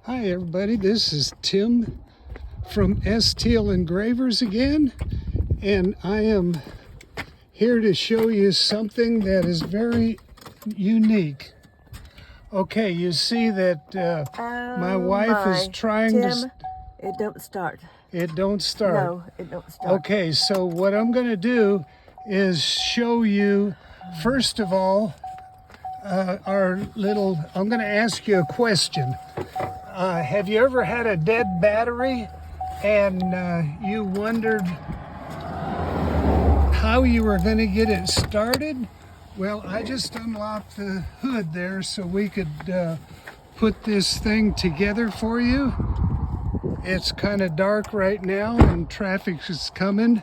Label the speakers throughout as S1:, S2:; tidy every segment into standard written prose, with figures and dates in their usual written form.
S1: Hi everybody, this is Tim from S-Teal Engravers again, and I am here to show you something that is very unique. Okay, you see that my wife is trying
S2: Tim,
S1: to...
S2: it don't start.
S1: It don't start.
S2: No, it don't start.
S1: Okay, so what I'm going to do is show you, first of all, I'm going to ask you a question. Have you ever had a dead battery and you wondered how you were going to get it started? Well, I just unlocked the hood there so we could put this thing together for you. It's kind of dark right now and traffic is coming,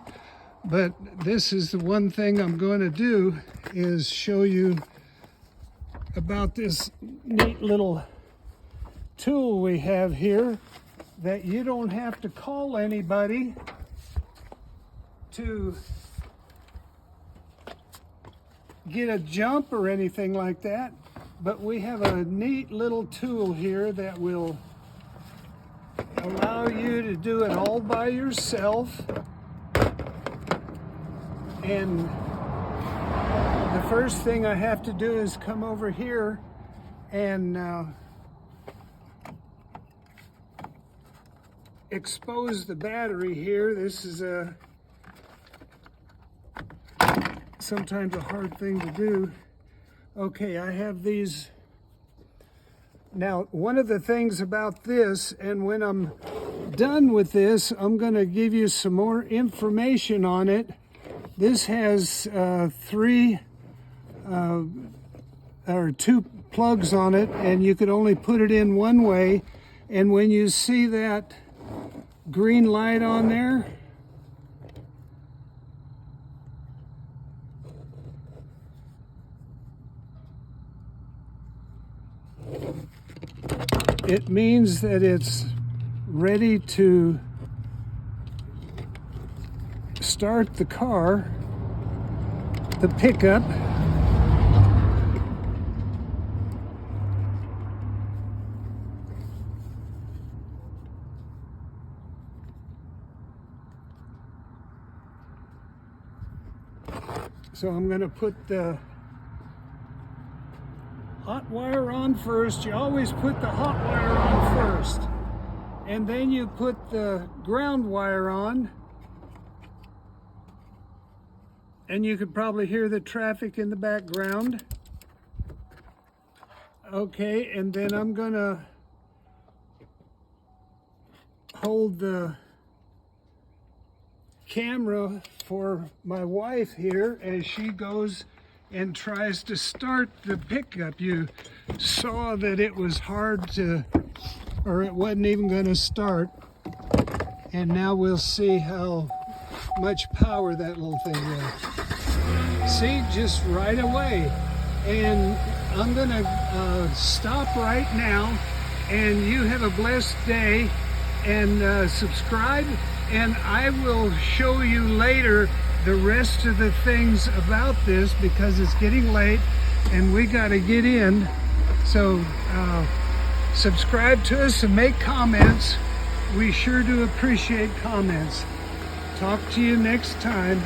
S1: but this is the one thing I'm going to do is show you about this neat little tool we have here that you don't have to call anybody to get a jump or anything like that, but we have a neat little tool here that will allow you to do it all by yourself. And the first thing I have to do is come over here and expose the battery here. This is sometimes a hard thing to do. Okay, I have these. Now, one of the things about this, and when I'm done with this, I'm going to give you some more information on it. This has two plugs on it, and you could only put it in one way. And when you see that green light on there, it means that it's ready to start the car, the pickup. So I'm going to put the hot wire on first. You always put the hot wire on first, and then you put the ground wire on, and you could probably hear the traffic in the background. Okay, and then I'm gonna hold the camera for my wife here as she goes and tries to start the pickup. You saw that it was hard to, or it wasn't even going to start. And now we'll see how much power that little thing has. See, just right away. And I'm going to stop right now, and you have a blessed day, and subscribe, and I will show you later the rest of the things about this because it's getting late and we got to get in. So subscribe to us and make comments. We sure do appreciate comments. Talk to you next time.